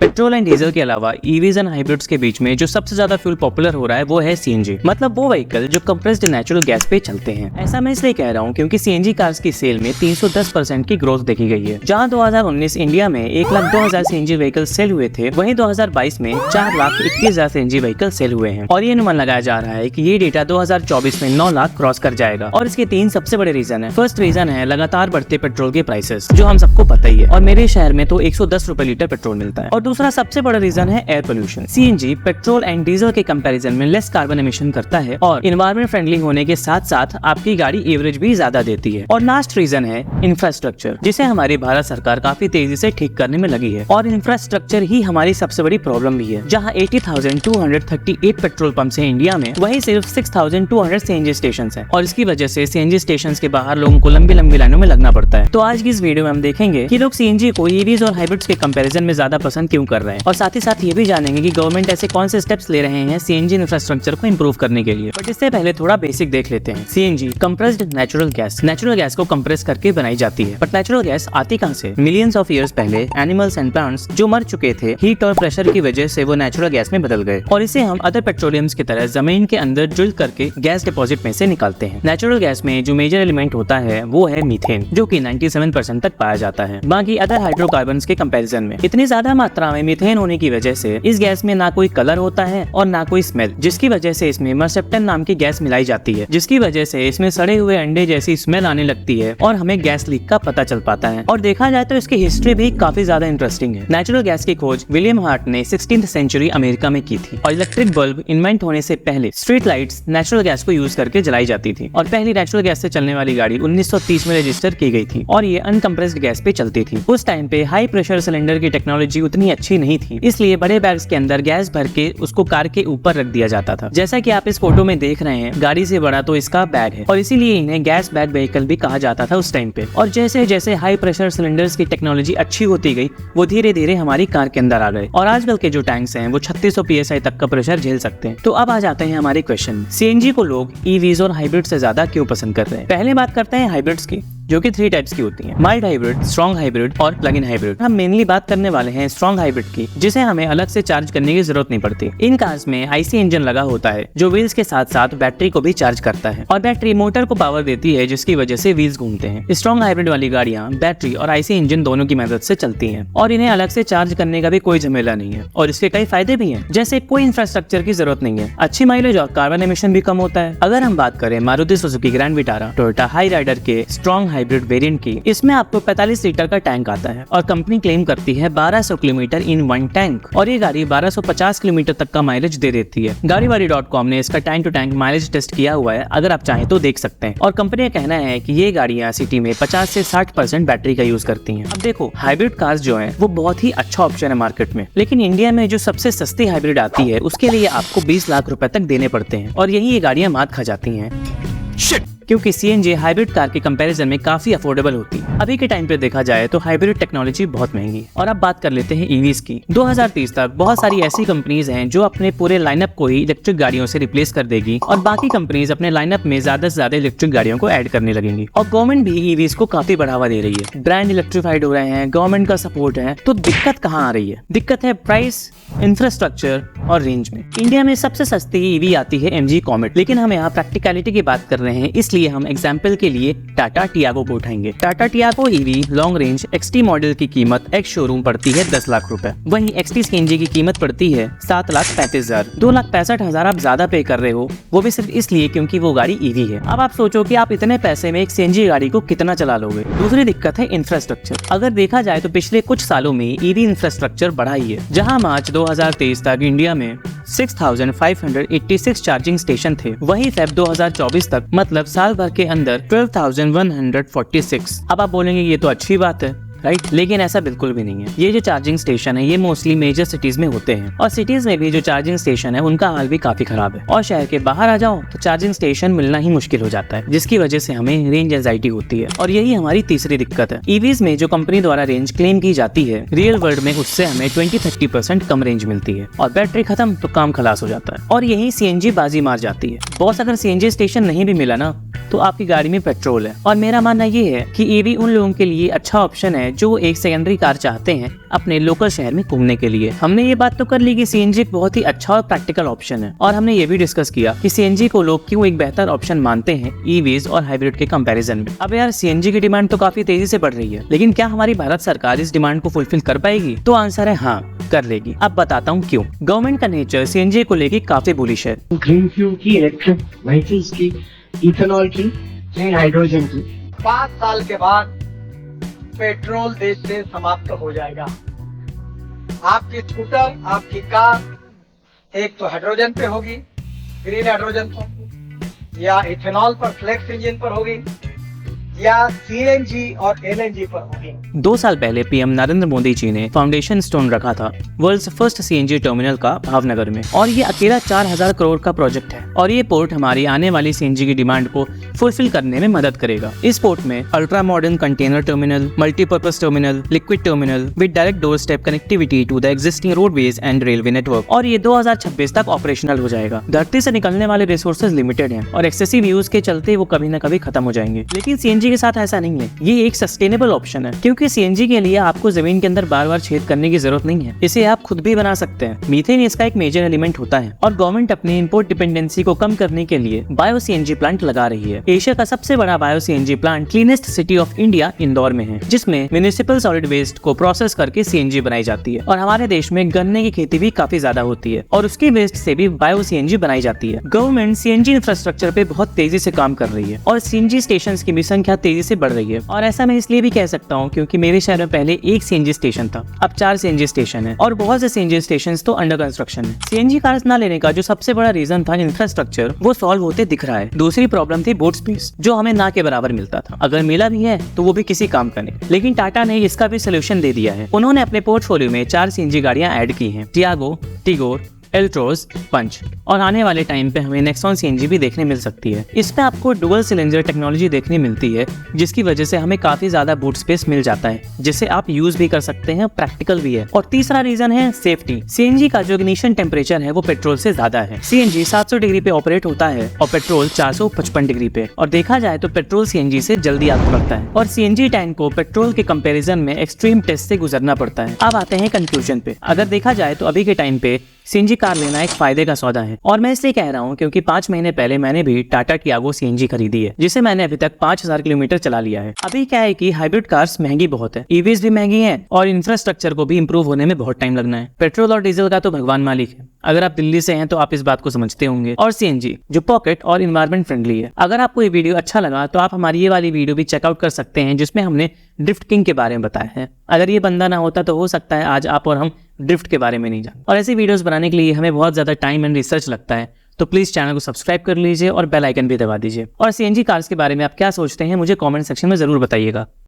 Petrol and diesel के अलावा EVs and hybrids के बीच में जो सबसे ज्यादा फ्यूल पॉपुलर हो रहा है वो है सीएनजी, मतलब वो व्हीकल जो कंप्रेस्ड नेचुरल गैस पे चलते हैं। ऐसा मैं इसलिए कह रहा हूँ क्योंकि सीएनजी कार्स की सेल में 310% की ग्रोथ देखी गई है। जहाँ 2019 इंडिया में 1,02,000 सीएनजी व्हीकल सेल हुए थे, वहीं 2022 में 4,21,000 सीएनजी व्हीकल सेल हुए हैं और ये अनुमान लगाया जा रहा है कि ये डेटा 2024 में 9 लाख क्रॉस कर जाएगा। और इसके 3 सबसे बड़े रीजन है। फर्स्ट रीजन है लगातार बढ़ते पेट्रोल के प्राइसेस, जो हम सबको पता ही है, और मेरे शहर में तो 110 रुपए लीटर पेट्रोल मिलता है। और दूसरा सबसे बड़ा रीजन है air pollution. CNG petrol and diesel के कंपैरिजन में लेस कार्बन एमिशन करता है और एनवायरमेंट फ्रेंडली होने के साथ साथ आपकी गाड़ी एवरेज भी ज्यादा देती है। और लास्ट रीजन है इंफ्रास्ट्रक्चर, जिसे हमारी भारत सरकार काफी तेजी से ठीक करने में लगी है। और इंफ्रास्ट्रक्चर ही हमारी सबसे बड़ी प्रॉब्लम भी है। जहाँ 80,238 पेट्रोल पंप है इंडिया में, वही सिर्फ 6,200 सीएनजी स्टेशन है। और इसकी वजह से सीएनजी स्टेशन के बाहर लोगों को लंबी लंबी लाइनों में लगना पड़ता है। तो आज की इस वीडियो में हम देखेंगे कि लोग सीएनजी को ईवीज और हाइब्रिड्स के कंपैरिजन में ज्यादा पसंद क्यों कर रहे हैं, और साथ ही साथ ये भी जानेंगे कि गवर्नमेंट ऐसे कौन से स्टेप्स ले रहे हैं सीएनजी इंफ्रास्ट्रक्चर को इंप्रूव करने के लिए। बट इससे पहले थोड़ा बेसिक देख लेते हैं। CNG compressed natural gas, natural gas को कंप्रेस करके बनाई जाती है। बट नेचुरल गैस आती कहां से? मिलियंस ऑफ ईयर्स पहले एनिमल्स एंड प्लांट्स जो मर चुके थे, हीट और प्रेशर की वजह से वो नेचुरल गैस में बदल गए और इसे हम अदर पेट्रोलियम्स की तरह जमीन के अंदर ड्रिल करके गैस डिपॉजिट में से निकालते हैं। नेचुरल गैस में जो मेजर एलिमेंट होता है वो है मीथेन, जो कि 97% तक पाया जाता है। बाकी अदर हाइड्रोकार्बन्स के कंपैरिजन में इतनी ज्यादा मात्रा में मीथेन होने की वजह से इस गैस में ना कोई कलर होता है और ना कोई स्मेल, जिसकी वजह से इसमें मर्सेप्टन नाम की गैस मिलाई जाती है, जिसकी वजह से इसमें सड़े हुए अंडे जैसी स्मेल आने लगती है और हमें गैस लीक का पता चल पाता है। और देखा जाए तो इसकी हिस्ट्री भी काफी ज्यादा इंटरेस्टिंग है। नेचुरल गैस की खोज विलियम हार्ट ने 16th सेंचुरी अमेरिका में की थी और इलेक्ट्रिक बल्ब इन्वेंट होने से पहले स्ट्रीट लाइट्स नेचुरल गैस को यूज करके जलाई जाती थी। और पहली नेचुरल गैस से चलने वाली गाड़ी 1930 में रजिस्टर की गई थी और ये अनकंप्रेस्ड गैस पे चलती थी। उस टाइम पे हाई प्रेशर सिलेंडर की टेक्नोलॉजी उतनी अच्छी नहीं थी, इसलिए बड़े बैग्स के अंदर गैस भर के उसको कार के ऊपर रख दिया जाता था। जैसा कि आप इस फोटो में देख रहे हैं, गाड़ी से बड़ा तो इसका बैग है और इसीलिए इन्हें गैस बैग व्हीकल भी कहा जाता था उस टाइम पे। और जैसे जैसे हाई प्रेशर सिलेंडर्स की टेक्नोलॉजी अच्छी होती गई, वो धीरे धीरे हमारी कार के अंदर आ गए और आजकल के जो टैंक्स हैं वो 3600 PSI तक का प्रेशर झेल सकते हैं। तो अब आ जाते हैं हमारे क्वेश्चन, सीएनजी को लोग ईवीज और हाइब्रिड से ज्यादा क्यों पसंद कर रहे हैं। पहले बात करते हैं हाइब्रिड्स की, जो कि 3 टाइप्स की होती हैं, माइल्ड हाइब्रिड, स्ट्रॉन्ग हाइब्रिड और प्लग इन हाइब्रिड। हम मेनली बात करने वाले हैं स्ट्रॉन्ग हाइब्रिड की, जिसे हमें अलग से चार्ज करने की जरूरत नहीं पड़ती। इन कार्स में आईसी इंजन लगा होता है जो व्हील्स के साथ साथ बैटरी को भी चार्ज करता है और बैटरी मोटर को पावर देती है, जिसकी वजह से व्हील्स घूमते हैं। स्ट्रॉन्ग हाइब्रिड वाली गाड़ियां बैटरी और आईसी इंजन दोनों की मदद से चलती हैं और इन्हें अलग से चार्ज करने का भी कोई झमेला नहीं है। और इसके कई फायदे भी हैं, जैसे कोई इंफ्रास्ट्रक्चर की जरूरत नहीं है, अच्छी माइलेज और कार्बन एमिशन भी कम होता है। अगर हम बात करें Maruti Suzuki grand Vitara, Toyota Hyryder के स्ट्रॉन्ग हाइब्रिड वेरिएंट की, इसमें आपको 45 लीटर का टैंक आता है और कंपनी क्लेम करती है 1200 किलोमीटर इन वन टैंक और ये गाड़ी 1250 किलोमीटर तक का माइलेज दे देती है। गाड़ीवाड़ी.com ने इसका tank to tank mileage test किया हुआ है, अगर आप चाहें तो देख सकते हैं। और कंपनी का कहना है कि ये गाड़ियां सिटी में 50 से 60% बैटरी का यूज करती हैं। अब देखो, हाइब्रिड कार्स जो है वो बहुत ही अच्छा ऑप्शन है मार्केट में, लेकिन इंडिया में जो सबसे सस्ती हाइब्रिड आती है उसके लिए आपको 20 लाख रुपए तक देने पड़ते हैं और यही ये गाड़ियां मात खा जाती हैं, क्योंकि सीएनजी हाइब्रिड कार के कंपैरिजन में काफी अफोर्डेबल होती है। अभी के टाइम पे देखा जाए तो हाइब्रिड टेक्नोलॉजी बहुत महंगी है। और अब बात कर लेते हैं ईवीज की। 2030 तक बहुत सारी ऐसी कंपनीज हैं जो अपने पूरे लाइनअप को ही इलेक्ट्रिक गाड़ियों से रिप्लेस कर देगी और बाकी कंपनीज अपने लाइनअप में ज्यादा से ज्यादा इलेक्ट्रिक गाड़ियों को ऐड करने लगेंगी। और गवर्नमेंट भी ईवीज को काफी बढ़ावा दे रही है, ब्रांड इलेक्ट्रिफाइड हो रहे हैं, गवर्नमेंट का सपोर्ट है। तो दिक्कत कहाँ आ रही है? दिक्कत है प्राइस, इंफ्रास्ट्रक्चर और रेंज में। इंडिया में सबसे सस्ती ईवी आती है MG कॉमेट, लेकिन हम यहाँ प्रैक्टिकलिटी की बात कर रहे हैं, इसलिए हम एग्जाम्पल के लिए टाटा टियागो को उठाएंगे। Tata Tiago EV long range XT model की कीमत एक्स शोरूम पड़ती है 10 लाख रुपए, वहीं XT CNG की कीमत पड़ती है 7,35,000। 2,65,000 आप ज्यादा पे कर रहे हो, वो भी सिर्फ इसलिए क्योंकि वो गाड़ी ईवी है। अब आप सोचो कि आप इतने पैसे में एक CNG गाड़ी को कितना चला लोगे। दूसरी दिक्कत है इंफ्रास्ट्रक्चर। अगर देखा जाए तो पिछले कुछ सालों में ईवी इंफ्रास्ट्रक्चर बढ़ा ही है। जहाँ मार्च 2023 तक इंडिया में 6,586 चार्जिंग स्टेशन थे, वहीं फेब 2024 तक, मतलब साल भर के अंदर 12,146। अब आप बोलेंगे ये तो अच्छी बात है, राइट, लेकिन ऐसा बिल्कुल भी नहीं है। ये जो चार्जिंग स्टेशन है ये मोस्टली मेजर सिटीज में होते हैं और सिटीज में भी जो चार्जिंग स्टेशन है उनका हाल भी काफी खराब है। और शहर के बाहर आ जाओ तो चार्जिंग स्टेशन मिलना ही मुश्किल हो जाता है, जिसकी वजह से हमें रेंज एंजाइटी होती है और यही हमारी तीसरी दिक्कत है। ईवीज में जो कंपनी द्वारा रेंज क्लेम की जाती है, रियल वर्ल्ड में उससे हमें 20-30% कम रेंज मिलती है और बैटरी खत्म तो काम खलास हो जाता है और यही सीएनजी बाजी मार जाती है। बॉस, अगर सीएनजी स्टेशन नहीं भी मिला ना तो आपकी गाड़ी में पेट्रोल है। और मेरा मानना ये है कि ईवी उन लोगों के लिए अच्छा ऑप्शन है हैं जो एक सेकेंडरी कार चाहते हैं अपने लोकल शहर में घूमने के लिए। हमने ये बात तो कर ली कि सीएनजी एक बहुत ही अच्छा और प्रैक्टिकल ऑप्शन है, और हमने ये भी डिस्कस किया कि सीएनजी को लोग क्यों एक बेहतर ऑप्शन मानते हैं ईवीज और हाइब्रिड के कंपैरिजन में। अब यार सीएनजी की डिमांड तो काफी तेजी से बढ़ रही है, लेकिन क्या हमारी भारत सरकार इस डिमांड को फुलफिल कर पाएगी? तो आंसर है हाँ, कर लेगी। अब बताता हूँ क्यों। गवर्नमेंट का नेचर सीएनजी को लेके काफी बुलिश है। ग्रीन फ्यूल की, इलेक्ट्रिक व्हीकल्स की, इथेनॉल की, ग्रीन हाइड्रोजन की। 5 साल के बाद पेट्रोल देश से समाप्त हो जाएगा। आपकी स्कूटर, आपकी कार एक तो हाइड्रोजन पे होगी, ग्रीन हाइड्रोजन पर, या इथेनॉल पर, फ्लेक्स इंजन पर होगी, या सीएनजी और एलएनजी पर होगी। 2 साल पहले पीएम नरेंद्र मोदी जी ने फाउंडेशन स्टोन रखा था वर्ल्ड्स फर्स्ट सीएनजी टर्मिनल का भावनगर में, और ये अकेला 4000 करोड़ का प्रोजेक्ट है, और ये पोर्ट हमारी आने वाली सीएनजी की डिमांड को फुलफिल करने में मदद करेगा। इस पोर्ट में ultra modern container terminal, multipurpose terminal, liquid terminal with direct door step connectivity to the existing roadways and railway network, और ये 2026 तक ऑपरेशनल हो जाएगा। धरती से निकलने वाले रिसोर्सेज लिमिटेड हैं और एक्सेसिव यूज के चलते वो कभी न कभी खत्म हो जाएंगे, लेकिन सीएनजी के साथ ऐसा नहीं है। ये एक सस्टेनेबल ऑप्शन है, क्योंकि सीएनजी के लिए आपको जमीन के अंदर बार बार छेद करने की जरूरत नहीं है। इसे आप खुद भी बना सकते हैं। मीथेन इसका एक मेजर एलिमेंट होता है, और गवर्नमेंट अपनी इंपोर्ट डिपेंडेंसी को कम करने के लिए बायो सीएनजी प्लांट लगा रही है। एशिया का सबसे बड़ा bio CNG plant cleanest city of India Indore में है, जिसमें म्युनिसिपल सॉलिड वेस्ट को प्रोसेस करके सीएनजी बनाई जाती है। और हमारे देश में गन्ने की खेती भी काफी ज्यादा होती है, और उसके वेस्ट से भी बायो सीएनजी बनाई जाती है। गवर्नमेंट सीएनजी इंफ्रास्ट्रक्चर पे बहुत तेजी से काम कर रही है, और सीएनजी स्टेशन की भी संख्या तेजी से बढ़ रही है। और ऐसा मैं इसलिए भी कह सकता हूँ क्योंकि मेरे शहर में पहले एक सीएनजी स्टेशन था, अब 4 सीएनजी स्टेशन है, और बहुत से सीएनजी स्टेशन तो अंडर कंस्ट्रक्शन है। सीएनजी कार्स ना लेने का जो सबसे बड़ा रीजन था इंफ्रास्ट्रक्चर, वो सॉल्व होते दिख रहा है। दूसरी प्रॉब्लम थी बूट स्पेस, जो हमें ना के बराबर मिलता था। अगर मिला भी है तो वो भी किसी काम का नहीं, लेकिन टाटा ने इसका भी सोल्यूशन दे दिया है। उन्होंने अपने पोर्टफोलियो में 4 सीएनजी गाड़ियां ऐड की हैं, टियागो, टिगोर, एल्ट्रोज, पंच, और आने वाले टाइम पे हमें नेक्सॉन सीएनजी भी देखने मिल सकती है। इसमें आपको डुअल सिलेंडर टेक्नोलॉजी देखने मिलती है, जिसकी वजह से हमें काफी ज्यादा बूट स्पेस मिल जाता है, जिसे आप यूज भी कर सकते हैं, प्रैक्टिकल भी है। और तीसरा रीजन है सेफ्टी। सीएनजी का जो इग्निशन टेम्परेचर है वो पेट्रोल से ज्यादा है। सीएनजी 700 डिग्री पे ऑपरेट होता है और पेट्रोल 455 डिग्री पे, और देखा जाए तो पेट्रोल सीएनजी से जल्दी आग पड़ता है, और सीएनजी टैंक को पेट्रोल के कंपैरिजन में एक्सट्रीम टेस्ट से गुजरना पड़ता है। अब आते हैं कंक्लूजन पे। अगर देखा जाए तो अभी के टाइम पे सीएनजी कार लेना एक फायदे का सौदा है, और मैं इसलिए कह रहा हूँ क्योंकि 5 महीने पहले मैंने भी टाटा टियागो सीएनजी खरीदी है, जिसे मैंने अभी तक 5000 किलोमीटर चला लिया है। अभी क्या है कि हाइब्रिड कार्स महंगी बहुत है, ईवीज भी महंगी हैं, और इंफ्रास्ट्रक्चर को भी इंप्रूव होने में बहुत टाइम लगना है। पेट्रोल और डीजल का तो भगवान मालिक है। अगर आप दिल्ली से हैं तो आप इस बात को समझते होंगे। और सीएनजी जो पॉकेट और इन्वायरमेंट फ्रेंडली है। अगर आपको ये वीडियो अच्छा लगा तो आप हमारी ये वाली वीडियो भी चेकआउट कर सकते हैं, जिसमें हमने ड्रिफ्ट किंग के बारे में बताया है। अगर ये बंदा ना होता तो हो सकता है आज आप और हम ड्रिफ्ट के बारे में नहीं जानते। और ऐसी वीडियोस बनाने के लिए हमें बहुत ज्यादा टाइम एंड रिसर्च लगता है, तो प्लीज चैनल को सब्सक्राइब कर लीजिए और बेल आइकन भी दबा दीजिए। और सीएनजी कार्स के बारे में आप क्या सोचते हैं मुझे कमेंट सेक्शन में जरूर बताइएगा।